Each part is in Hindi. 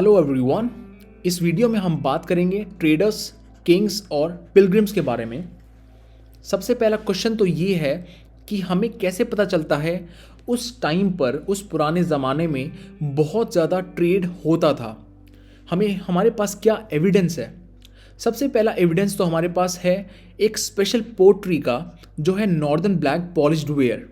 Hello everyone. इस वीडियो में हम बात करेंगे ट्रेडर्स, किंग्स और पिलग्रिम्स के बारे में। सबसे पहला क्वेश्चन तो ये है कि हमें कैसे पता चलता है उस टाइम पर, उस पुराने ज़माने में बहुत ज़्यादा ट्रेड होता था। हमारे पास क्या एविडेंस है? सबसे पहला एविडेंस तो हमारे पास है एक स्पेशल पोट्री का, जो है northern black polished ware.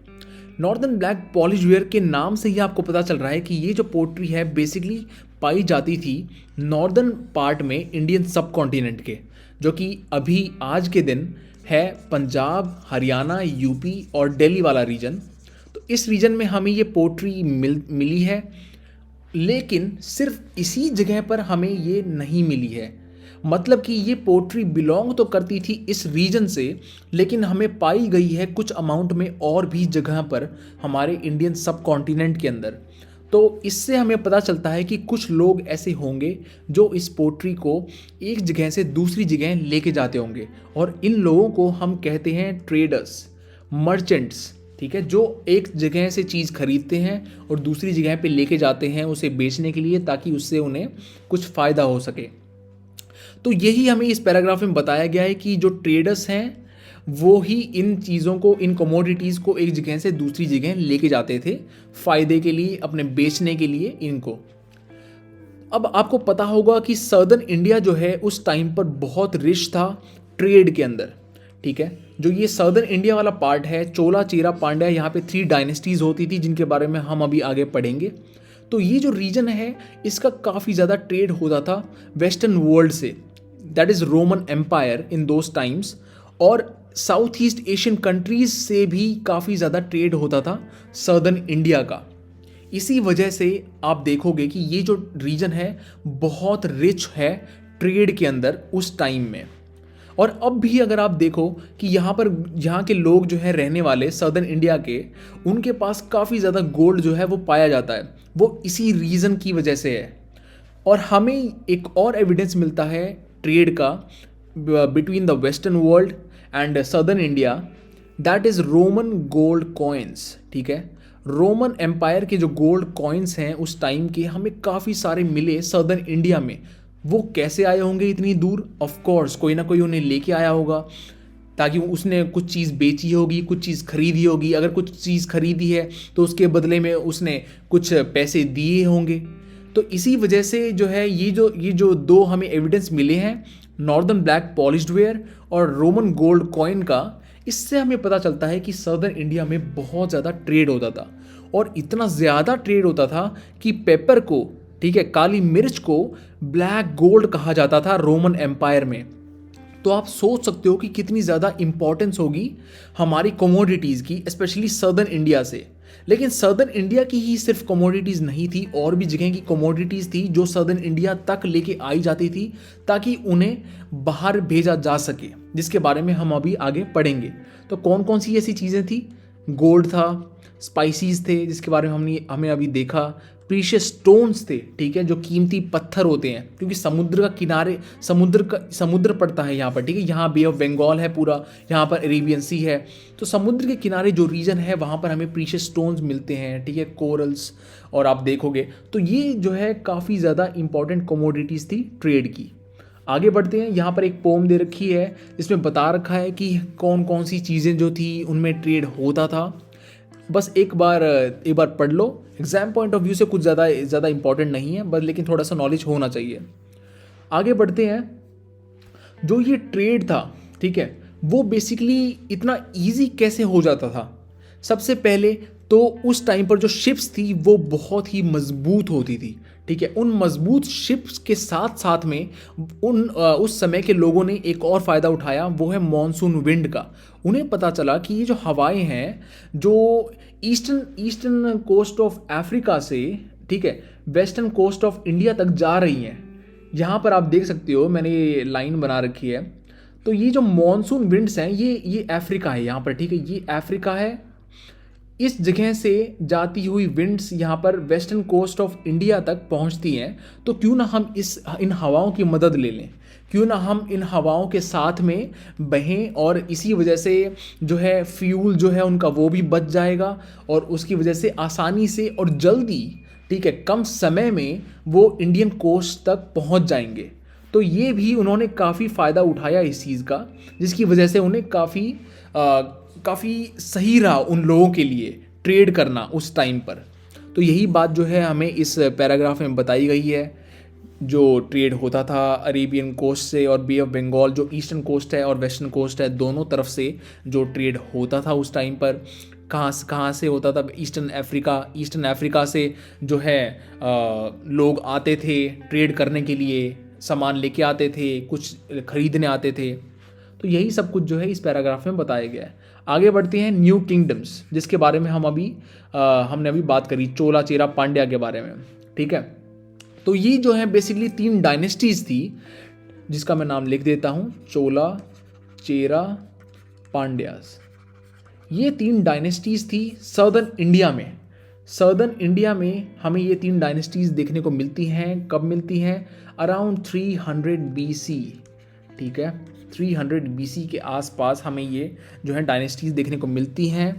Northern black polish ware के नाम से ही आपको पता चल रहा है कि ये जो पोट्री है बेसिकली पाई जाती थी नॉर्दर्न पार्ट में, इंडियन सब कॉन्टिनेंट के, जो कि अभी आज के दिन है पंजाब, हरियाणा, यूपी और दिल्ली वाला रीजन। तो इस रीजन में हमें ये पोट्री मिली है, लेकिन सिर्फ इसी जगह पर हमें ये नहीं मिली है। मतलब कि ये पोट्री बिलोंग तो करती थी इस रीजन से, लेकिन हमें पाई गई है कुछ अमाउंट में और भी जगह पर हमारे इंडियन सब कॉन्टिनेंट के अंदर। तो इससे हमें पता चलता है कि कुछ लोग ऐसे होंगे जो इस पोट्री को एक जगह से दूसरी जगह लेके जाते होंगे, और इन लोगों को हम कहते हैं ट्रेडर्स, मर्चेंट्स। ठीक है, जो एक जगह से चीज़ खरीदते हैं और दूसरी जगह पे लेके जाते हैं उसे बेचने के लिए, ताकि उससे उन्हें कुछ फ़ायदा हो सके। तो यही हमें इस पैराग्राफ में बताया गया है कि जो ट्रेडर्स हैं वो ही इन चीज़ों को, इन कमोडिटीज़ को एक जगह से दूसरी जगह लेके जाते थे फ़ायदे के लिए, अपने बेचने के लिए इनको। अब आपको पता होगा कि सदर्न इंडिया जो है उस टाइम पर बहुत रिच था ट्रेड के अंदर। ठीक है, जो ये सदर्न इंडिया वाला पार्ट है, चोला, चेरा, पांड्या, यहाँ पे 3 डायनेस्टीज़ होती थी जिनके बारे में हम अभी आगे पढ़ेंगे। तो ये जो रीजन है इसका काफ़ी ज़्यादा ट्रेड होता था वेस्टर्न वर्ल्ड से, that is Roman empire in those times, और साउथ ईस्ट एशियन कंट्रीज़ से भी काफ़ी ज़्यादा ट्रेड होता था सदर्न इंडिया का। इसी वजह से आप देखोगे कि ये जो रीजन है बहुत रिच है ट्रेड के अंदर उस टाइम में। और अब भी अगर आप देखो कि यहाँ के लोग जो है रहने वाले सदर्न इंडिया के, उनके पास काफ़ी ज़्यादा गोल्ड जो है वो पाया जाता है, वो इसी रीज़न की वजह से है। और हमें एक और एविडेंस मिलता है ट्रेड का between the western world and southern India, that is Roman gold coins. ठीक है, रोमन एम्पायर के जो गोल्ड कॉइन्स हैं उस टाइम के हमें काफ़ी सारे मिले सदर्न इंडिया में। वो कैसे आए होंगे इतनी दूर? ऑफ कोर्स कोई ना कोई उन्हें लेके आया होगा, ताकि उसने कुछ चीज़ बेची होगी, कुछ चीज़ खरीदी होगी। अगर कुछ चीज़ खरीदी है तो उसके बदले में उसने कुछ पैसे दिए होंगे। तो इसी वजह से जो है ये जो दो हमें एविडेंस मिले हैं, नॉर्दर्न ब्लैक पॉलिश्ड वेयर और रोमन गोल्ड कॉइन का, इससे हमें पता चलता है कि सदर्न इंडिया में बहुत ज़्यादा ट्रेड होता था। और इतना ज़्यादा ट्रेड होता था कि पेपर को, ठीक है, काली मिर्च को ब्लैक गोल्ड कहा जाता था रोमन एम्पायर में। तो आप सोच सकते हो कि कितनी ज़्यादा इंपॉर्टेंस होगी हमारी कमोडिटीज़ की, स्पेशली सदर्न इंडिया से। लेकिन सदर्न इंडिया की ही सिर्फ कमोडिटीज़ नहीं थी, और भी जगह की कमोडिटीज़ थी जो सदर्न इंडिया तक लेके आई जाती थी, ताकि उन्हें बाहर भेजा जा सके, जिसके बारे में हम अभी आगे पढ़ेंगे। तो कौन कौन सी ऐसी चीज़ें थी? गोल्ड था, स्पाइसीज थे जिसके बारे में हमें अभी देखा, प्रीशियस स्टोन्स थे, ठीक है, जो कीमती पत्थर होते हैं, क्योंकि समुद्र का किनारे, समुद्र पड़ता है यहाँ पर। ठीक है, यहाँ बे ऑफ बंगाल है पूरा, यहाँ पर अरेबियन सी है, तो समुद्र के किनारे जो रीजन है वहाँ पर हमें प्रीशियस स्टोन्स मिलते हैं। ठीक है, कोरल्स, और आप देखोगे तो ये जो है काफ़ी ज़्यादा इंपॉर्टेंट कमोडिटीज़ थी ट्रेड की। आगे बढ़ते हैं। यहाँ पर एक पोम दे रखी है जिसमें बता रखा है कि कौन कौन सी चीज़ें जो थी उनमें ट्रेड होता था। बस एक बार पढ़ लो। एग्जाम पॉइंट ऑफ व्यू से कुछ ज़्यादा इंपॉर्टेंट नहीं है, बस लेकिन थोड़ा सा नॉलेज होना चाहिए। आगे बढ़ते हैं। जो ये ट्रेड था, ठीक है, वो बेसिकली इतना इजी कैसे हो जाता था? सबसे पहले तो उस टाइम पर जो शिप्स थी वो बहुत ही मजबूत होती थी। ठीक है, उन मजबूत शिप्स के साथ साथ में उस समय के लोगों ने एक और फ़ायदा उठाया, वो है मॉनसून विंड का। उन्हें पता चला कि ये जो हवाएं हैं जो ईस्टर्न कोस्ट ऑफ अफ्रीका से, ठीक है, वेस्टर्न कोस्ट ऑफ इंडिया तक जा रही हैं। यहाँ पर आप देख सकते हो, मैंने ये लाइन बना रखी है। तो ये जो मॉनसून विंड्स हैं ये अफ्रीका है यहाँ पर। ठीक है, ये अफ्रीका है। इस जगह से जाती हुई विंड्स यहाँ पर वेस्टर्न कोस्ट ऑफ इंडिया तक पहुँचती हैं। तो क्यों ना हम इन हवाओं की मदद ले लें, क्यों ना हम इन हवाओं के साथ में बहें, और इसी वजह से जो है फ्यूल जो है उनका वो भी बच जाएगा, और उसकी वजह से आसानी से और जल्दी ठीक है, कम समय में वो इंडियन कोस्ट तक पहुंच जाएंगे। तो ये भी उन्होंने काफ़ी फ़ायदा उठाया इस चीज़ का, जिसकी वजह से उन्हें काफ़ी सही रहा उन लोगों के लिए ट्रेड करना उस टाइम पर। तो यही बात जो है हमें इस पैराग्राफ में बताई गई है। जो ट्रेड होता था अरेबियन कोस्ट से और बे ऑफ बंगाल, जो ईस्टर्न कोस्ट है और वेस्टर्न कोस्ट है, दोनों तरफ से जो ट्रेड होता था उस टाइम पर। कहाँ से होता था? ईस्टर्न अफ्रीका से जो है लोग आते थे ट्रेड करने के लिए, सामान लेके आते थे, कुछ खरीदने आते थे। तो यही सब कुछ जो है इस पैराग्राफ में बताया गया है। आगे बढ़ते हैं न्यू किंगडम्स, जिसके बारे में हमने अभी बात करी, चोला चेरा पांड्या के बारे में। ठीक है, तो ये जो है बेसिकली 3 डायनेस्टीज थी, जिसका मैं नाम लिख देता हूँ, चोला चेरा पांड्यास। ये 3 डायनेस्टीज थी सदर्न इंडिया में हमें ये 3 डायनेस्टीज देखने को मिलती हैं। कब मिलती हैं? Around 300 BC। ठीक है, 300 BC के आसपास हमें ये जो है डायनेस्टीज देखने को मिलती हैं।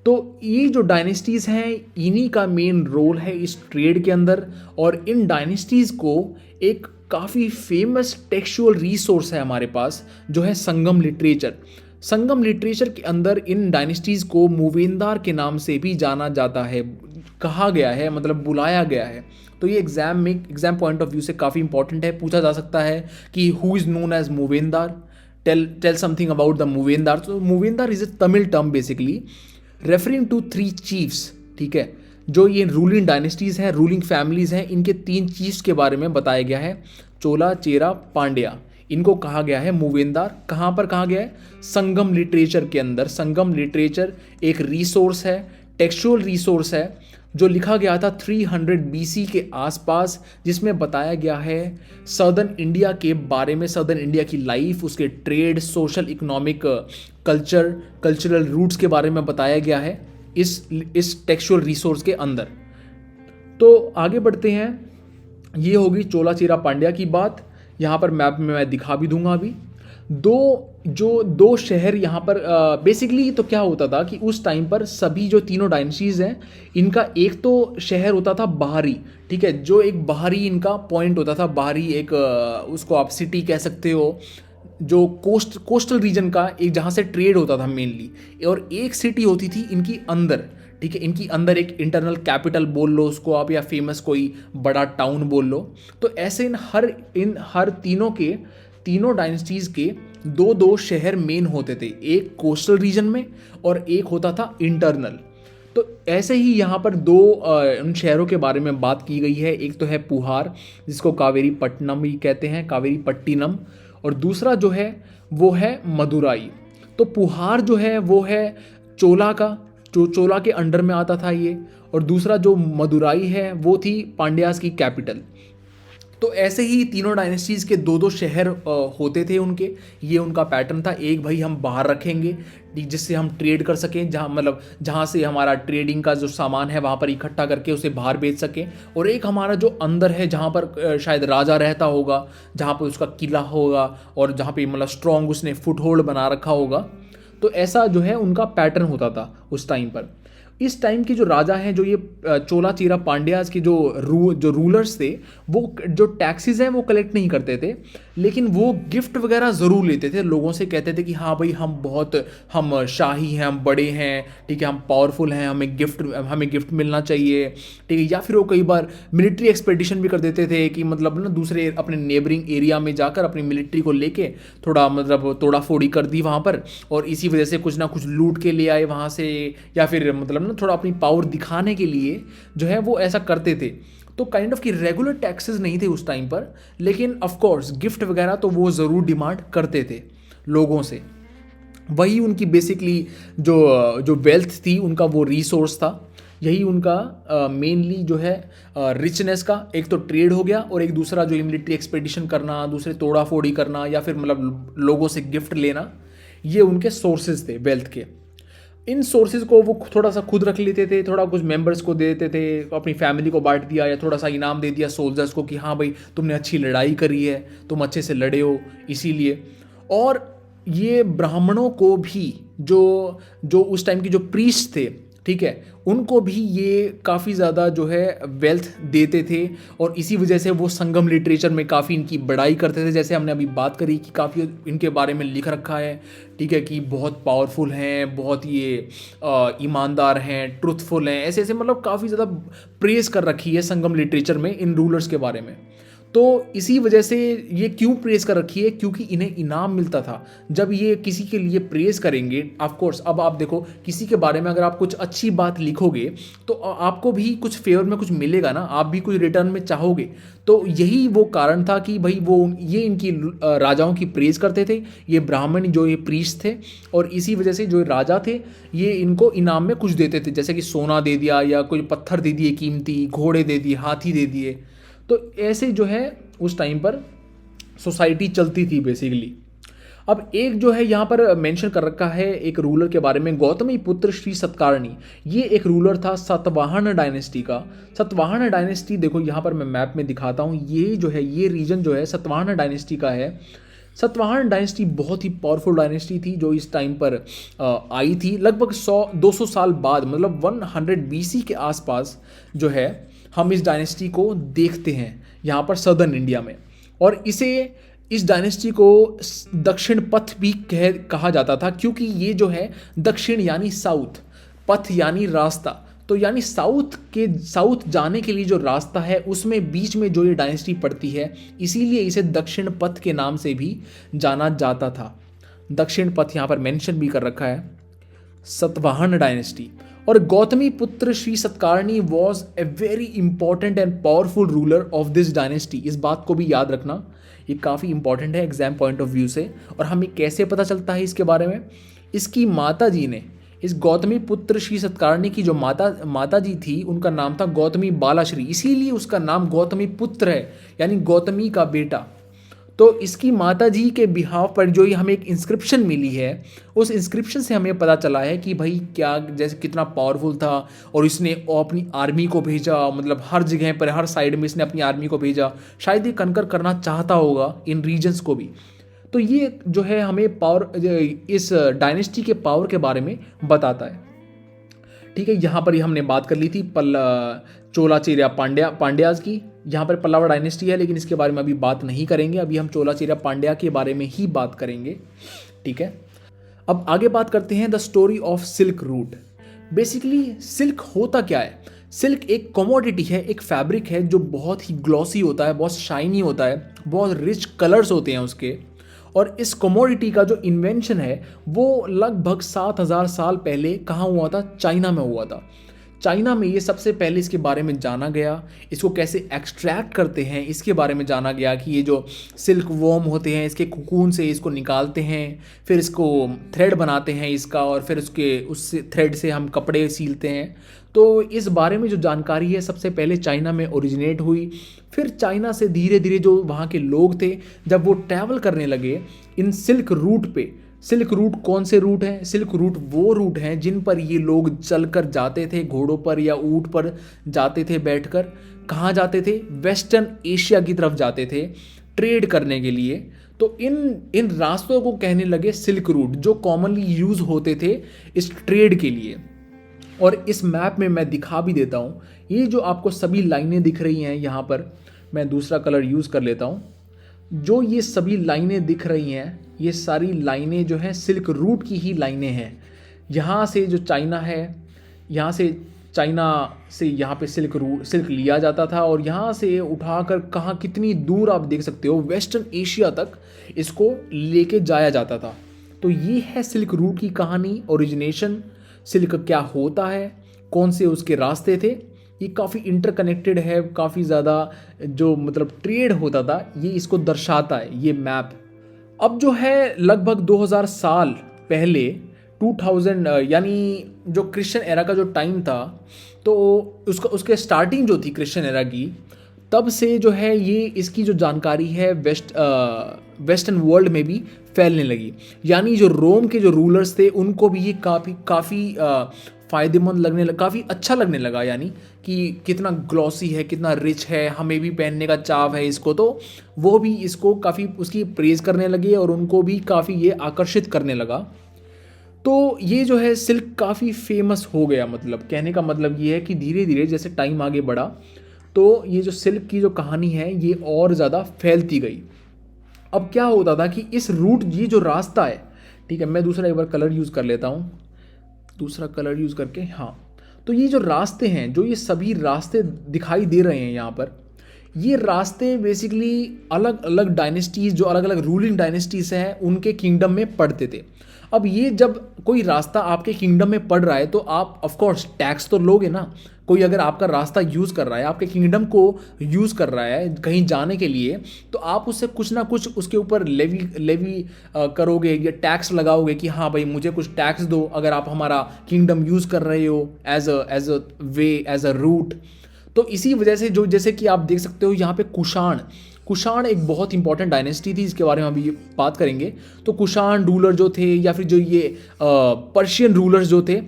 तो ये जो डायनेस्टीज हैं, इन्हीं का मेन रोल है इस ट्रेड के अंदर। और इन डायनेस्टीज को एक काफ़ी फेमस टेक्सचुअल रिसोर्स है हमारे पास, जो है संगम लिटरेचर। संगम लिटरेचर के अंदर इन डायनेस्टीज को मूवेंदार के नाम से भी जाना जाता है, कहा गया है, मतलब बुलाया गया है। तो ये एग्जाम पॉइंट ऑफ व्यू से काफ़ी इंपॉर्टेंट है। पूछा जा सकता है कि who is known as Moovendar, tell something about the Moovendar. तो Moovendar is a Tamil term basically referring to 3 chiefs. ठीक है, जो ये रूलिंग डायनेस्टीज़ हैं, रूलिंग फैमिलीज़ हैं, इनके 3 चीफ्स के बारे में बताया गया है, चोला चेरा पांड्या। इनको कहा गया है मूवेंदार। कहाँ पर कहा गया है? संगम लिटरेचर के अंदर। संगम लिटरेचर एक रिसोर्स है, टेक्सचुअल रिसोर्स है, जो लिखा गया था 300 BC के आसपास, जिसमें बताया गया है सदर्न इंडिया के बारे में, सदर्न इंडिया की लाइफ, उसके trade, social, economic, cultural roots के बारे में बताया गया है इस टेक्सचुअल रिसोर्स के अंदर। तो आगे बढ़ते हैं। ये होगी चोला चेरा पांड्या की बात। यहाँ पर मैप में मैं दिखा भी दूंगा अभी। दो शहर यहाँ पर बेसिकली तो क्या होता था कि उस टाइम पर सभी जो तीनों डायनेस्टीज हैं, इनका एक तो शहर होता था बाहरी। ठीक है, जो एक बाहरी इनका पॉइंट होता था, बाहरी एक उसको आप सिटी कह सकते हो, जो कोस्टल रीजन का एक, जहाँ से ट्रेड होता था मेनली। और एक सिटी होती थी इनकी अंदर। ठीक है, इनकी अंदर एक इंटरनल कैपिटल बोल लो उसको आप, या फेमस कोई बड़ा टाउन बोल लो। तो ऐसे इन हर तीनों डायनेस्टीज़ के 2 शहर मेन होते थे, एक कोस्टल रीजन में और एक होता था इंटरनल। तो ऐसे ही यहाँ पर 2 उन शहरों के बारे में बात की गई है। एक तो है पुहार, जिसको कावेरी पट्टनम भी कहते हैं, कावेरी पट्टिनम, और दूसरा जो है वो है मदुराई। तो पुहार जो है वो है चोला के अंडर में आता था ये, और दूसरा जो मदुराई है वो थी पांड्यास की कैपिटल। तो ऐसे ही तीनों डायनेस्टीज़ के 2 शहर होते थे उनके। ये उनका पैटर्न था। एक भाई हम बाहर रखेंगे जिससे हम ट्रेड कर सकें, जहाँ से हमारा ट्रेडिंग का जो सामान है वहाँ पर इकट्ठा करके उसे बाहर बेच सकें। और एक हमारा जो अंदर है, जहाँ पर शायद राजा रहता होगा, जहाँ पर उसका किला होगा और जहाँ पे मतलब स्ट्रॉन्ग उसने फुटहोल्ड बना रखा होगा। तो ऐसा जो है उनका पैटर्न होता था उस टाइम पर। इस टाइम के जो राजा हैं, जो ये चोला चेरा पांड्यास के जो रूलर्स थे, वो जो टैक्सेस हैं वो कलेक्ट नहीं करते थे, लेकिन वो गिफ्ट वगैरह ज़रूर लेते थे लोगों से। कहते थे कि हाँ भाई हम शाही हैं, हम बड़े हैं, ठीक है, हम पावरफुल हैं, हमें गिफ्ट मिलना चाहिए। ठीक है, या फिर वो कई बार मिलिट्री एक्सपेडिशन भी कर देते थे कि मतलब ना दूसरे अपने नेबरिंग एरिया में जाकर अपनी मिलिट्री को लेके थोड़ा मतलब तोड़ा फोड़ी कर दी वहाँ पर, और इसी वजह से कुछ ना कुछ लूट के ले आए वहाँ से, या फिर मतलब ना थोड़ा अपनी पावर दिखाने के लिए जो है वो ऐसा करते थे। तो काइंड ऑफ कि रेगुलर टैक्सेस नहीं थे उस टाइम पर, लेकिन ऑफ कोर्स गिफ्ट वगैरह तो वो ज़रूर डिमांड करते थे लोगों से। वही उनकी बेसिकली जो वेल्थ थी, उनका वो रिसोर्स था। यही उनका मेनली जो है रिचनेस का एक तो ट्रेड हो गया, और एक दूसरा जो मिलिट्री एक्सपेडिशन करना, दूसरे तोड़ा फोड़ी करना, या फिर मतलब लोगों से गिफ्ट लेना, ये उनके सोर्सेज थे वेल्थ के। इन सोर्सेज को वो थोड़ा सा खुद रख लेते थे, थोड़ा कुछ मेंबर्स को दे देते थे, अपनी फैमिली को बांट दिया, या थोड़ा सा इनाम दे दिया सोल्जर्स को कि हाँ भाई तुमने अच्छी लड़ाई करी है, तुम अच्छे से लड़े हो इसीलिए। और ये ब्राह्मणों को भी जो उस टाइम के जो प्रीस्ट थे, ठीक है, उनको भी ये काफ़ी ज़्यादा जो है वेल्थ देते थे और इसी वजह से वो संगम लिटरेचर में काफ़ी इनकी बड़ाई करते थे। जैसे हमने अभी बात करी कि काफ़ी इनके बारे में लिख रखा है, ठीक है, कि बहुत पावरफुल हैं, बहुत ये ईमानदार हैं, ट्रुथफुल हैं, ऐसे ऐसे मतलब काफ़ी ज़्यादा प्रेज़ कर रखी है संगम लिटरेचर में इन रूलर्स के बारे में। तो इसी वजह से ये क्यों प्रेज़ कर रखी है, क्योंकि इन्हें इनाम मिलता था जब ये किसी के लिए प्रेज़ करेंगे। ऑफ कोर्स अब आप देखो, किसी के बारे में अगर आप कुछ अच्छी बात लिखोगे तो आपको भी कुछ फेवर में कुछ मिलेगा ना, आप भी कुछ रिटर्न में चाहोगे। तो यही वो कारण था कि भाई वो ये इनकी राजाओं की प्रेज़ करते थे, ये ब्राह्मण जो ये प्रीस्ट थे, और इसी वजह से जो राजा थे ये इनको इनाम में कुछ देते थे, जैसे कि सोना दे दिया या कोई पत्थर दे दिए कीमती, घोड़े दे दिए, हाथी दे दिए। तो ऐसे जो है उस टाइम पर सोसाइटी चलती थी बेसिकली। अब एक जो है यहाँ पर मेंशन कर रखा है एक रूलर के बारे में, गौतमी पुत्र श्री सतकारणी। ये एक रूलर था सातवाहन डायनेस्टी का। सातवाहन डायनेस्टी देखो यहाँ पर मैं मैप में दिखाता हूँ, ये जो है ये रीजन जो है सातवाहन डायनेस्टी का है। सातवाहन डायनेस्टी बहुत ही पावरफुल डायनेस्टी थी जो इस टाइम पर आई थी लगभग 100-200 साल बाद, मतलब 100 BC के आसपास जो है हम इस डायनेस्टी को देखते हैं यहाँ पर सदर्न इंडिया में। और इस डायनेस्टी को दक्षिण पथ भी कहा जाता था, क्योंकि ये जो है दक्षिण यानी साउथ, पथ यानी रास्ता, तो यानी साउथ जाने के लिए जो रास्ता है उसमें बीच में जो ये डायनेस्टी पड़ती है, इसीलिए इसे दक्षिण पथ के नाम से भी जाना जाता था। दक्षिण पथ यहाँ पर मेंशन भी कर रखा है, सतवाहन डायनेस्टी। और Gautami putra Shri Satakarni was a very important and powerful ruler of this dynasty. इस बात को भी याद रखना, ये काफ़ी इंपॉर्टेंट है एग्जाम पॉइंट ऑफ व्यू से। और हमें कैसे पता चलता है इसके बारे में, इसकी माता जी ने, इस गौतमी पुत्र श्री सतकारणी की जो माता जी थी उनका नाम था गौतमी बालाश्री, इसीलिए उसका नाम गौतमी पुत्र है, यानी गौतमी का बेटा। तो इसकी माता जी के बिहाव पर जो ये हमें एक इंस्क्रिप्शन मिली है, उस इंस्क्रिप्शन से हमें पता चला है कि भाई क्या, जैसे कितना पावरफुल था और इसने अपनी आर्मी को भेजा, मतलब हर जगह पर हर साइड में इसने अपनी आर्मी को भेजा, शायद ये कनकर करना चाहता होगा इन रीजन्स को भी। तो ये जो है हमें पावर, इस डायनेस्टी के पावर के बारे में बताता है। ठीक है, यहाँ पर ही हमने बात कर ली थी चोला चेरा पांड्याज की। यहाँ पर पल्लवा डायनेस्टी है, लेकिन इसके बारे में अभी बात नहीं करेंगे, अभी हम चोला चेरा पांड्या के बारे में ही बात करेंगे। ठीक है, अब आगे बात करते हैं the story of silk route. Basically silk होता क्या है? सिल्क एक कमोडिटी है, एक फैब्रिक है जो बहुत ही ग्लॉसी होता है, बहुत शाइनी होता है, बहुत रिच कलर्स होते हैं उसके। और इस कमोडिटी का जो इन्वेंशन है वो लगभग 7000 साल पहले कहाँ हुआ था? चाइना में हुआ था। चाइना में ये सबसे पहले इसके बारे में जाना गया, इसको कैसे एक्सट्रैक्ट करते हैं इसके बारे में जाना गया, कि ये जो सिल्क वॉर्म होते हैं इसके कुकून से इसको निकालते हैं, फिर इसको थ्रेड बनाते हैं इसका, और फिर उस थ्रेड से हम कपड़े सीलते हैं। तो इस बारे में जो जानकारी है सबसे पहले चाइना में ओरिजिनेट हुई। फिर चाइना से धीरे धीरे जो वहाँ के लोग थे, जब वो ट्रैवल करने लगे इन सिल्क रूट पे। सिल्क रूट कौन से रूट हैं? सिल्क रूट वो रूट हैं जिन पर ये लोग चलकर जाते थे, घोड़ों पर या ऊँट पर जाते थे बैठकर। कहाँ जाते थे? वेस्टर्न एशिया की तरफ जाते थे ट्रेड करने के लिए। तो इन रास्तों को कहने लगे सिल्क रूट, जो कॉमनली यूज़ होते थे इस ट्रेड के लिए। और इस मैप में मैं दिखा भी देता हूँ, ये जो आपको सभी लाइनें दिख रही हैं यहाँ पर, मैं दूसरा कलर यूज़ कर लेता हूँ। जो ये सभी लाइनें दिख रही हैं, ये सारी लाइनें जो हैं सिल्क रूट की ही लाइनें हैं। यहाँ से जो चाइना है, यहाँ से चाइना से यहाँ पे सिल्क लिया जाता था, और यहाँ से उठाकर कहाँ कितनी दूर आप देख सकते हो, वेस्टर्न एशिया तक इसको लेके जाया जाता था। तो ये है सिल्क रूट की कहानी, ओरिजिनेशन, सिल्क क्या होता है, कौन से उसके रास्ते थे। ये काफ़ी इंटरकनेक्टेड है, काफ़ी ज़्यादा जो मतलब ट्रेड होता था ये इसको दर्शाता है ये मैप। अब जो है लगभग 2000 साल पहले 2000 यानी जो क्रिश्चियन एरा का जो टाइम था, तो उसके स्टार्टिंग जो थी क्रिश्चियन एरा की, तब से जो है ये इसकी जो जानकारी है वेस्टर्न वर्ल्ड में भी फैलने लगी। यानी जो रोम के जो रूलर्स थे उनको भी ये काफ़ी फ़ायदेमंद लगने लगा, काफ़ी अच्छा लगने लगा, यानी कि कितना ग्लॉसी है, कितना रिच है, हमें भी पहनने का चाव है इसको। तो वो भी इसको काफ़ी उसकी प्रेज़ करने लगे और उनको भी काफ़ी ये आकर्षित करने लगा। तो ये जो है सिल्क काफ़ी फेमस हो गया, मतलब कहने का मतलब ये है कि धीरे धीरे जैसे टाइम आगे बढ़ा तो ये जो सिल्क की जो कहानी है ये और ज़्यादा फैलती गई। अब क्या होता था कि इस रूट, ये जो रास्ता है, ठीक है, मैं दूसरा एक बार कलर यूज़ कर लेता हूँ, दूसरा कलर यूज़ करके, हाँ। तो ये जो रास्ते हैं, जो ये सभी रास्ते दिखाई दे रहे हैं यहाँ पर, ये रास्ते बेसिकली अलग अलग डायनेस्टीज़, जो अलग अलग रूलिंग डायनेस्टीज़ हैं, उनके किंगडम में पड़ते थे। अब ये जब कोई रास्ता आपके किंगडम में पड़ रहा है तो आप ऑफ कोर्स टैक्स तो लोगे ना। कोई अगर आपका रास्ता यूज़ कर रहा है, आपके किंगडम को यूज़ कर रहा है कहीं जाने के लिए, तो आप उससे कुछ ना कुछ उसके ऊपर लेवी करोगे या टैक्स लगाओगे कि हाँ भाई मुझे कुछ टैक्स दो, अगर आप हमारा किंगडम यूज़ कर रहे हो as a way, as a route. तो इसी वजह से जो, जैसे कि आप देख सकते हो यहाँ पे कुषाण एक बहुत इंपॉर्टेंट डायनेस्टी थी, इसके बारे में अभी बात करेंगे। तो कुषाण रूलर जो थे, या फिर जो ये पर्शियन रूलर्स जो थे,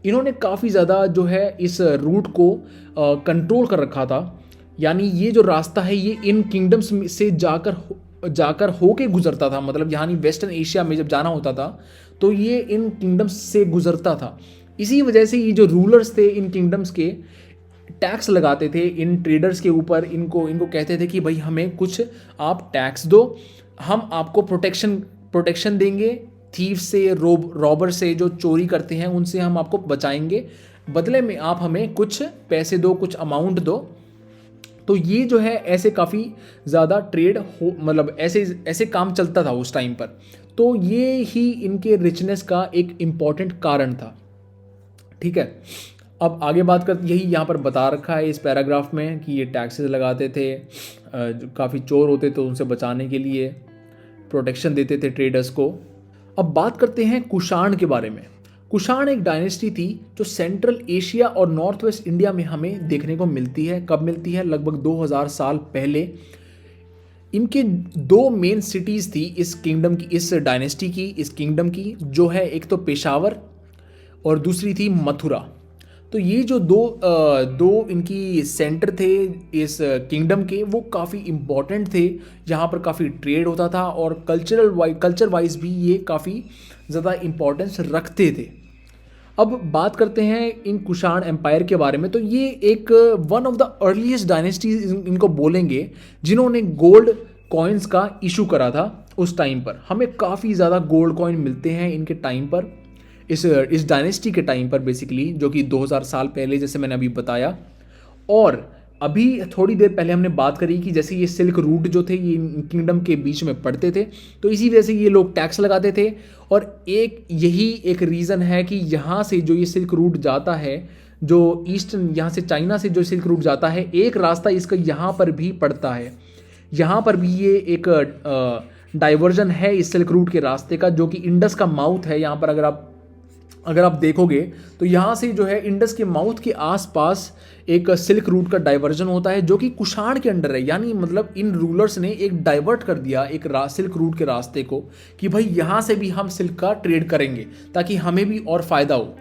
इन्होंने काफ़ी ज़्यादा जो है इस रूट को कंट्रोल कर रखा था। यानी ये जो रास्ता है ये इन किंगडम्स से जाकर होके गुजरता था, मतलब यानी वेस्टर्न एशिया में जब जाना होता था तो ये इन किंगडम्स से गुजरता था। इसी वजह से ये जो रूलर्स थे इन किंगडम्स के, टैक्स लगाते थे इन ट्रेडर्स के ऊपर, इनको कहते थे कि भाई हमें कुछ आप टैक्स दो, हम आपको प्रोटेक्शन देंगे, थीव से, रॉबर से, जो चोरी करते हैं उनसे हम आपको बचाएंगे, बदले में आप हमें कुछ पैसे दो, कुछ अमाउंट दो। तो ये जो है ऐसे काफ़ी ज़्यादा ट्रेड हो, मतलब ऐसे काम चलता था उस टाइम पर। तो ये ही इनके रिचनेस का एक इम्पॉर्टेंट कारण था। ठीक है, अब आगे बात कर, यही यहाँ पर बता रखा है इस पैराग्राफ में कि ये टैक्सेस लगाते थे, काफ़ी चोर होते थे उनसे बचाने के लिए प्रोटेक्शन देते थे ट्रेडर्स को। अब बात करते हैं कुषाण के बारे में। कुषाण एक डायनेस्टी थी जो सेंट्रल एशिया और नॉर्थ वेस्ट इंडिया में हमें देखने को मिलती है। कब मिलती है? लगभग 2000 साल पहले। इनके दो मेन सिटीज़ थी इस किंगडम की, इस डायनेस्टी की, इस किंगडम की, जो है एक तो पेशावर और दूसरी थी मथुरा। तो ये जो दो इनकी सेंटर थे इस किंगडम के, वो काफ़ी इम्पॉर्टेंट थे। यहाँ पर काफ़ी ट्रेड होता था और कल्चर वाइज भी ये काफ़ी ज़्यादा इम्पोर्टेंस रखते थे। अब बात करते हैं इन कुषाण एम्पायर के बारे में। तो ये एक one of the earliest dynasties इनको बोलेंगे, जिन्होंने गोल्ड कॉइन्स का इशू करा था उस टाइम पर। हमें काफ़ी ज़्यादा गोल्ड कॉइन मिलते हैं इनके टाइम पर, इस डायनेस्टी के टाइम पर बेसिकली, जो कि 2000 साल पहले, जैसे मैंने अभी बताया। और अभी थोड़ी देर पहले हमने बात करी कि जैसे ये सिल्क रूट जो थे ये किंगडम के बीच में पड़ते थे, तो इसी वजह से ये लोग टैक्स लगाते थे। और यही एक रीज़न है कि यहाँ से जो ये सिल्क रूट जाता है, जो ईस्टर्न, यहाँ से चाइना से जो सिल्क रूट जाता है, एक रास्ता इसका यहाँ पर भी पड़ता है। यहाँ पर भी ये एक डाइवर्जन है इस सिल्क रूट के रास्ते का, जो कि इंडस का माउथ है। यहाँ पर अगर आप देखोगे तो यहाँ से जो है इंडस के माउथ के आसपास एक सिल्क रूट का डाइवर्जन होता है, जो कि कुषाण के अंडर है। यानी मतलब इन रूलर्स ने एक डाइवर्ट कर दिया एक सिल्क रूट के रास्ते को, कि भाई यहाँ से भी हम सिल्क का ट्रेड करेंगे ताकि हमें भी और फ़ायदा हो।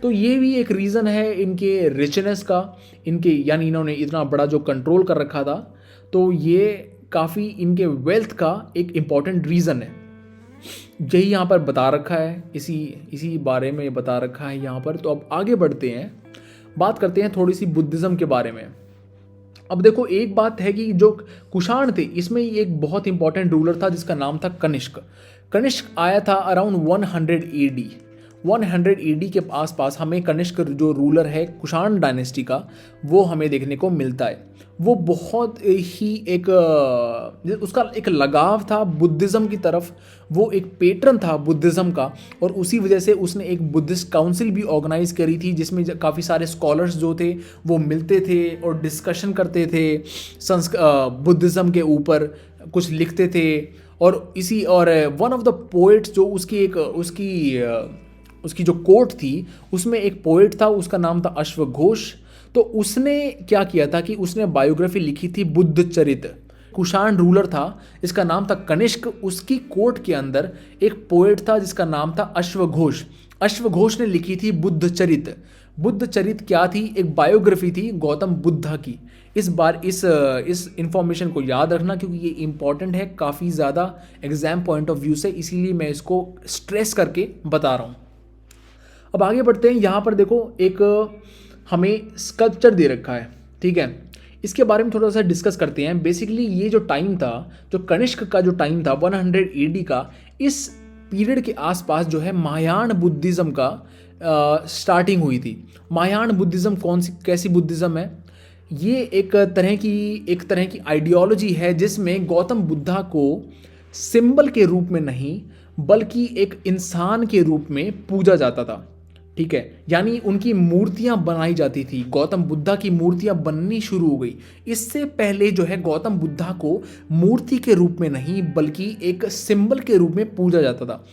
तो ये भी एक रीज़न है इनके रिचनेस का, इनके, यानी इन्होंने इतना बड़ा जो कंट्रोल कर रखा था, तो ये काफ़ी इनके वेल्थ का एक इम्पॉर्टेंट रीज़न है। यही यहाँ पर बता रखा है, इसी बारे में बता रखा है यहाँ पर। तो अब आगे बढ़ते हैं, बात करते हैं थोड़ी सी बुद्धिज़्म के बारे में। अब देखो, एक बात है कि जो कुषाण थे, इसमें एक बहुत इंपॉर्टेंट रूलर था जिसका नाम था कनिष्क। कनिष्क आया था अराउंड 100 AD। 100 AD के आसपास हमें कनिष्क जो रूलर है कुषाण डायनेस्टी का, वो हमें देखने को मिलता है। वो बहुत ही उसका एक लगाव था बुद्धिज़्म की तरफ, वो एक पेट्रन था बुद्धिज़्म का, और उसी वजह से उसने एक बुद्धिस्ट काउंसिल भी ऑर्गेनाइज करी थी, जिसमें काफ़ी सारे स्कॉलर्स जो थे वो मिलते थे और डिस्कशन करते थे, बुद्धिज़्म के ऊपर कुछ लिखते थे। और वन ऑफ द पोइट्स जो उसकी जो कोर्ट थी, उसमें एक पोएट था, उसका नाम था अश्वघोष। तो उसने क्या किया था कि उसने बायोग्राफी लिखी थी बुद्धचरित। कुषाण रूलर था, इसका नाम था कनिष्क। उसकी कोर्ट के अंदर एक पोएट था जिसका नाम था अश्वघोष। अश्वघोष ने लिखी थी बुद्धचरित। बुद्धचरित क्या थी? एक बायोग्राफी थी गौतम बुद्धा की। इस बार इस इंफॉर्मेशन को याद रखना, क्योंकि ये इंपॉर्टेंट है काफ़ी ज़्यादा एग्जाम पॉइंट ऑफ व्यू से, इसीलिए मैं इसको स्ट्रेस करके बता रहा हूँ। अब आगे बढ़ते हैं। यहाँ पर देखो एक हमें स्कल्पचर दे रखा है, ठीक है, इसके बारे में थोड़ा सा डिस्कस करते हैं। बेसिकली ये जो टाइम था, जो कनिष्क का जो टाइम था 100 AD का, इस पीरियड के आसपास जो है महायान बुद्धिज़्म का स्टार्टिंग हुई थी। महायान बुद्धिज़्म कौन सी कैसी बुद्धिज़्म है? ये एक तरह की आइडियोलॉजी है जिसमें गौतम बुद्धा को सिंबल के रूप में नहीं बल्कि एक इंसान के रूप में पूजा जाता था, ठीक है, यानी उनकी मूर्तियां बनाई जाती थी। गौतम बुद्धा की मूर्तियां बननी शुरू हो गई। इससे पहले जो है गौतम बुद्धा को मूर्ति के रूप में नहीं बल्कि एक सिंबल के रूप में पूजा जाता था।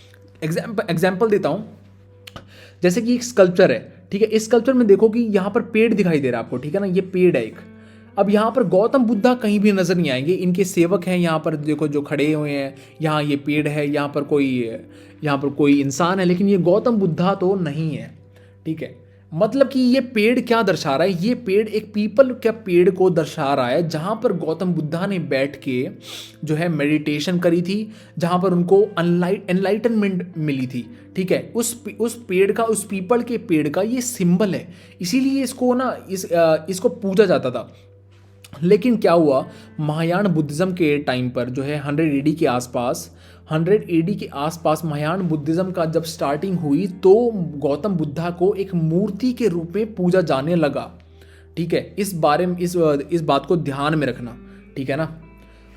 एग्जाम्पल देता हूं, जैसे कि एक स्कल्पचर है, ठीक है, इस स्कल्पचर में देखो कि यहाँ पर पेड़ दिखाई दे रहा है आपको, ठीक है ना, ये पेड़ है एक। अब यहाँ पर गौतम बुद्धा कहीं भी नजर नहीं आएंगे, इनके सेवक हैं यहाँ पर देखो जो खड़े हुए हैं, यहाँ ये पेड़ है, यहाँ पर कोई इंसान है, लेकिन ये गौतम बुद्धा तो नहीं है, ठीक है। मतलब कि ये पेड़ क्या दर्शा रहा है? ये पेड़ एक पीपल के पेड़ को दर्शा रहा है जहाँ पर गौतम बुद्धा ने बैठ के जो है मेडिटेशन करी थी, जहाँ पर उनको एनलाइटनमेंट मिली थी, ठीक है। उस पेड़ का, उस पीपल के पेड़ का ये सिंबल है, इसीलिए इसको ना इसको पूजा जाता था। लेकिन क्या हुआ, महायान बुद्धिज़्म के टाइम पर जो है 100 AD के आसपास महायान बुद्धिज़्म का जब स्टार्टिंग हुई तो गौतम बुद्धा को एक मूर्ति के रूप में पूजा जाने लगा, ठीक है। इस बारे में इस बात को ध्यान में रखना, ठीक है ना।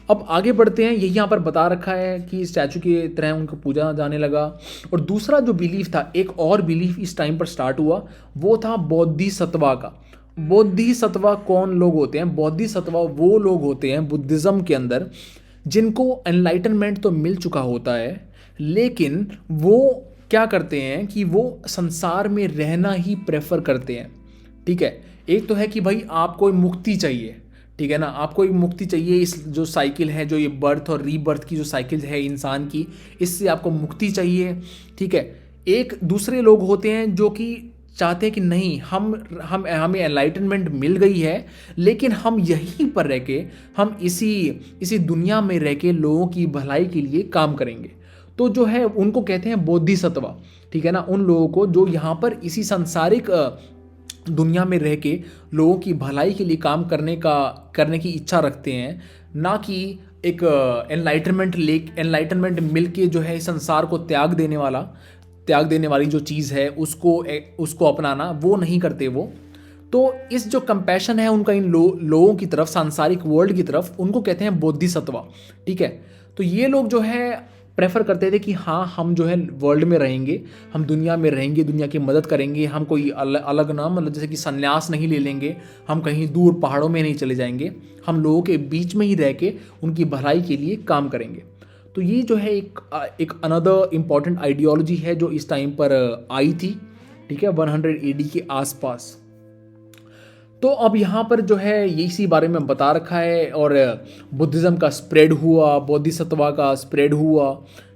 अब आगे बढ़ते हैं। यही यहाँ पर बता रखा है कि स्टैचू की तरह उनको पूजा जाने लगा। और दूसरा जो बिलीफ था, एक और बिलीफ इस टाइम पर स्टार्ट हुआ, वो था बोधिसत्वा का। बोधिसत्वा कौन लोग होते हैं? बोधिसत्वा वो लोग होते हैं बुद्धिज़्म के अंदर जिनको एनलाइटनमेंट तो मिल चुका होता है, लेकिन वो क्या करते हैं कि वो संसार में रहना ही प्रेफर करते हैं, ठीक है। एक तो है कि भाई आपको मुक्ति चाहिए, ठीक है ना, आपको एक मुक्ति चाहिए। इस जो साइकिल है, जो ये बर्थ और रीबर्थ की जो साइकिल है इंसान की, इससे आपको मुक्ति चाहिए, ठीक है। एक दूसरे लोग होते हैं जो कि चाहते हैं कि नहीं, हमें एनलाइटनमेंट मिल गई है, लेकिन हम यहीं पर रह के, हम इसी दुनिया में रह के लोगों की भलाई के लिए काम करेंगे। तो जो है उनको कहते हैं बोधिसत्वा, ठीक है ना। उन लोगों को जो यहाँ पर इसी सांसारिक दुनिया में रह के लोगों की भलाई के लिए काम करने की इच्छा रखते हैं, ना कि एक एनलाइटनमेंट मिल के जो है इस संसार को त्याग देने वाली जो चीज़ है उसको अपनाना, वो नहीं करते वो। तो इस जो कंपैशन है उनका इन लोगों की तरफ, सांसारिक वर्ल्ड की तरफ, उनको कहते हैं बोधिसत्वा, ठीक है। तो ये लोग जो है प्रेफर करते थे कि हाँ, हम जो है वर्ल्ड में रहेंगे, हम दुनिया में रहेंगे, दुनिया की मदद करेंगे, हम कोई अलग ना, मतलब जैसे कि संन्यास नहीं ले लेंगे, हम कहीं दूर पहाड़ों में नहीं चले जाएंगे, हम लोगों के बीच में ही रह के उनकी भलाई के लिए काम करेंगे। तो ये जो है एक अनदर इम्पॉर्टेंट आइडियोलॉजी है जो इस टाइम पर आई थी, ठीक है, 100 AD के आसपास। तो अब यहाँ पर जो है इसी बारे में बता रखा है। और बुद्धिज़्म का स्प्रेड हुआ, बोधिसत्वा का स्प्रेड हुआ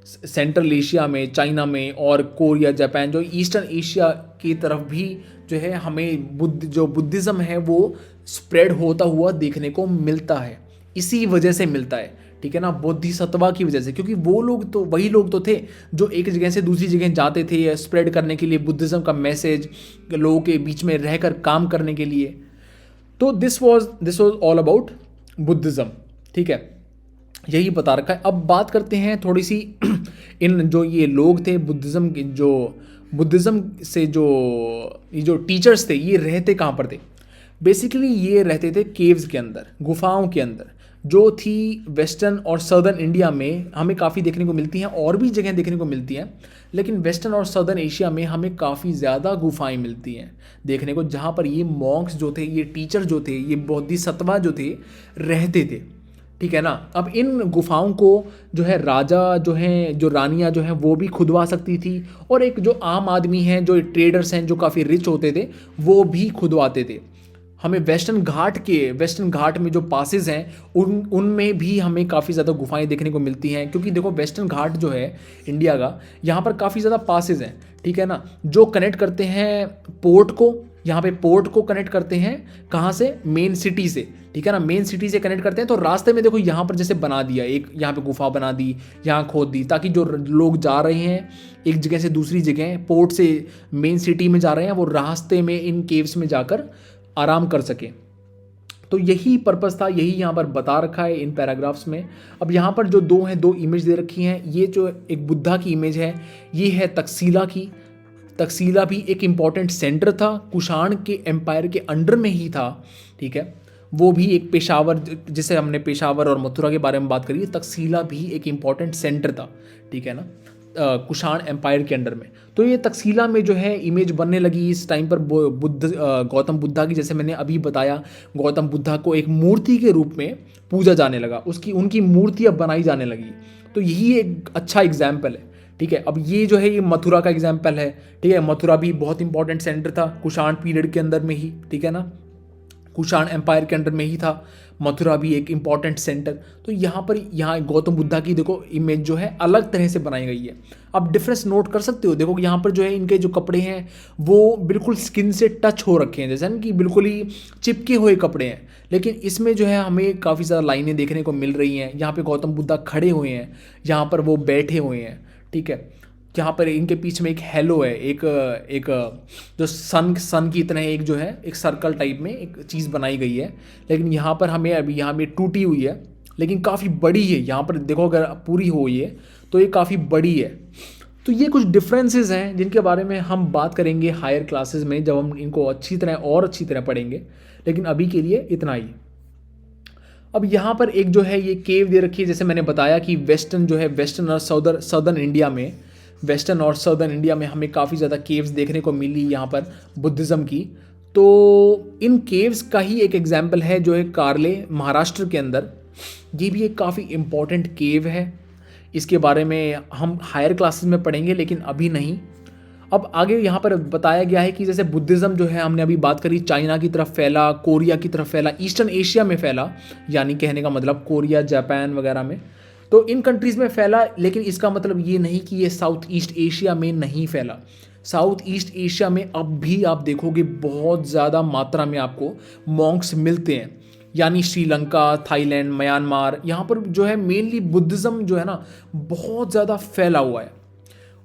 सेंट्रल एशिया में, चाइना में, और कोरिया, जापान, जो ईस्टर्न एशिया की तरफ भी जो है हमें बुद्धिज़्म है वो स्प्रेड होता हुआ देखने को मिलता है। इसी वजह से मिलता है, ठीक है ना, बोधिसत्वा की वजह से, क्योंकि वो लोग तो वही लोग तो थे जो एक जगह से दूसरी जगह जाते थे स्प्रेड करने के लिए बुद्धिज़्म का मैसेज, लोगों के बीच में रहकर काम करने के लिए। तो this was all about Buddhism, ठीक है, यही बता रखा है। अब बात करते हैं थोड़ी सी इन जो ये लोग थे बुद्धिज़्म के, जो बुद्धिज़्म से जो टीचर्स थे, ये रहते कहाँ पर थे? बेसिकली ये रहते थे केव्स के अंदर, गुफाओं के अंदर, जो थी वेस्टर्न और सदर्न इंडिया में हमें काफ़ी देखने को मिलती हैं, और भी जगह देखने को मिलती हैं, लेकिन वेस्टर्न और सदर्न एशिया में हमें काफ़ी ज़्यादा गुफाएं मिलती हैं देखने को, जहाँ पर ये मॉन्क्स जो थे, ये टीचर जो थे, ये बोधिसत्वा जो थे, रहते थे, ठीक है ना। अब इन गुफाओं को जो है राजा जो हैं, जो रानियाँ जो हैं, वो भी खुदवा सकती थी, और एक जो आम आदमी हैं, जो ट्रेडर्स हैं, जो काफ़ी रिच होते थे, वो भी खुदवाते थे। हमें वेस्टर्न घाट में जो पासेस हैं उनमें भी हमें काफ़ी ज़्यादा गुफाएं देखने को मिलती हैं, क्योंकि देखो वेस्टर्न घाट जो है इंडिया का, यहाँ पर काफ़ी ज़्यादा पासेस हैं, ठीक है ना, जो कनेक्ट करते हैं पोर्ट को, यहाँ पे पोर्ट को कनेक्ट करते हैं कहाँ से? मेन सिटी से, ठीक है ना, मेन सिटी से कनेक्ट करते हैं। तो रास्ते में देखो यहाँ पर जैसे बना दिया, एक यहाँ पे गुफा बना दी, यहाँ खोद दी, ताकि जो लोग जा रहे हैं एक जगह से दूसरी जगह, पोर्ट से मेन सिटी में जा रहे हैं, वो रास्ते में इन केव्स में जाकर आराम कर सकें। तो यही पर्पस था, यही यहाँ पर बता रखा है इन पैराग्राफ्स में। अब यहाँ पर जो दो इमेज दे रखी हैं, ये जो एक बुद्धा की इमेज है, ये है तक्षशिला की। तक्षशिला भी एक इम्पॉर्टेंट सेंटर था, कुषाण के एम्पायर के अंडर में ही था, ठीक है। वो भी एक पेशावर, जिसे हमने पेशावर और मथुरा के बारे में बात करी, तक्षशिला भी एक इम्पॉर्टेंट सेंटर था, ठीक है ना, कुषाण एम्पायर के अंडर में। तो ये तक्षशिला में जो है इमेज बनने लगी इस टाइम पर गौतम बुद्धा की। जैसे मैंने अभी बताया, गौतम बुद्धा को एक मूर्ति के रूप में पूजा जाने लगा, उनकी मूर्ति अब बनाई जाने लगी। तो यही एक अच्छा एग्जाम्पल है, ठीक है। अब ये जो है ये मथुरा का एग्जाम्पल है, ठीक है। मथुरा भी बहुत इंपॉर्टेंट सेंटर था कुषाण पीरियड के अंदर में ही, ठीक है ना, कुषाण एम्पायर के अंडर में ही था मथुरा भी एक इम्पॉर्टेंट सेंटर। तो यहाँ गौतम बुद्धा की देखो इमेज जो है अलग तरह से बनाई गई है। आप डिफरेंस नोट कर सकते हो, देखो यहाँ पर जो है इनके जो कपड़े हैं वो बिल्कुल स्किन से टच हो रखे हैं, जैसे ना कि बिल्कुल ही चिपके हुए कपड़े हैं। लेकिन इसमें जो है हमें काफ़ी ज़्यादा लाइनें देखने को मिल रही हैं। यहाँ पे गौतम बुद्धा खड़े हुए हैं, यहाँ पर वो बैठे हुए हैं, ठीक है। यहाँ पर इनके पीछे में एक हेलो है, एक जो सन की तरह एक जो है एक सर्कल टाइप में एक चीज़ बनाई गई है। लेकिन यहाँ पर हमें अभी यहाँ पे टूटी हुई है, लेकिन काफ़ी बड़ी है। यहाँ पर देखो अगर पूरी हो ये तो ये काफ़ी बड़ी है। तो ये कुछ डिफरेंसेस हैं जिनके बारे में हम बात करेंगे हायर क्लासेस में, जब हम इनको अच्छी तरह पढ़ेंगे। लेकिन अभी के लिए इतना ही। अब यहाँ पर एक जो है ये केव दे रखी है, जैसे मैंने बताया कि वेस्टर्न और सदर्न इंडिया में, वेस्टर्न और सदर्न इंडिया में हमें काफ़ी ज़्यादा केव्स देखने को मिली यहाँ पर बुद्धिज़्म की। तो इन केव्स का ही एक एग्जाम्पल है जो है कार्ले, महाराष्ट्र के अंदर। ये भी एक काफ़ी इम्पॉर्टेंट केव है, इसके बारे में हम हायर क्लासेस में पढ़ेंगे, लेकिन अभी नहीं। अब आगे यहाँ पर बताया गया है कि जैसे बुद्धिज़्म जो है, हमने अभी बात करी, चाइना की तरफ फैला, कोरिया की तरफ फैला, ईस्टर्न एशिया में फैला, यानी कहने का मतलब कोरिया, जापान वगैरह में, तो इन कंट्रीज़ में फैला। लेकिन इसका मतलब ये नहीं कि ये साउथ ईस्ट एशिया में नहीं फैला। साउथ ईस्ट एशिया में अब भी आप देखोगे बहुत ज़्यादा मात्रा में आपको मॉन्क्स मिलते हैं, यानी श्रीलंका, थाईलैंड, म्यांमार, यहाँ पर जो है मेनली बुद्धिज़्म जो है ना बहुत ज़्यादा फैला हुआ है।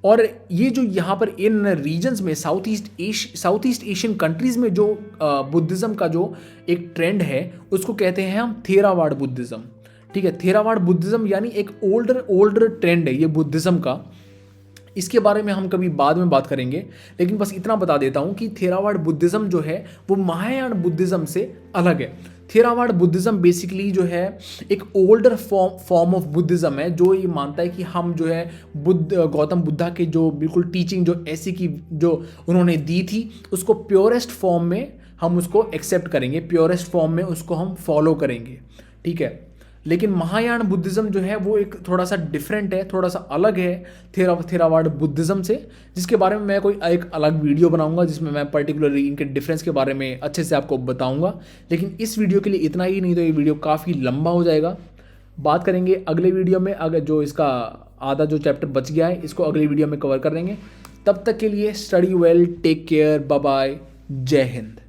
और ये जो यहाँ पर इन रीजन्स में साउथ ईस्ट एशियन कंट्रीज़ में जो बुद्धिज़्म का जो एक ट्रेंड है उसको कहते हैं हम थेरावाड़ बुद्धिज़्म, ठीक है। थेरावाड़ बुद्धिज़्म यानी एक ओल्डर ट्रेंड है ये बुद्धिज़्म का। इसके बारे में हम कभी बाद में बात करेंगे, लेकिन बस इतना बता देता हूँ कि थेरावाड़ बुद्धिज़्म जो है वो महायान बुद्धिज़्म से अलग है। थेरावाड़ बुद्धिज़्म बेसिकली जो है एक ओल्डर फॉर्म ऑफ बुद्धिज़्म है, जो ये मानता है कि हम जो है गौतम बुद्धा के जो बिल्कुल टीचिंग जो ऐसी की जो उन्होंने दी थी उसको प्योरेस्ट फॉर्म में हम उसको एक्सेप्ट करेंगे, प्योरेस्ट फॉर्म में उसको हम फॉलो करेंगे, ठीक है। लेकिन महायान बुद्धिज़्म जो है वो एक थोड़ा सा डिफरेंट है, थोड़ा सा अलग है थेरावाड़ बुद्धिज़्म से, जिसके बारे में मैं कोई एक अलग वीडियो बनाऊंगा जिसमें मैं पर्टिकुलरली इनके डिफरेंस के बारे में अच्छे से आपको बताऊंगा। लेकिन इस वीडियो के लिए इतना ही, नहीं तो ये वीडियो काफ़ी लंबा हो जाएगा। बात करेंगे अगले वीडियो में, अगर जो इसका आधा जो चैप्टर बच गया है इसको अगले वीडियो में कवर कर देंगे। तब तक के लिए study well, take care, bye bye, जय हिंद।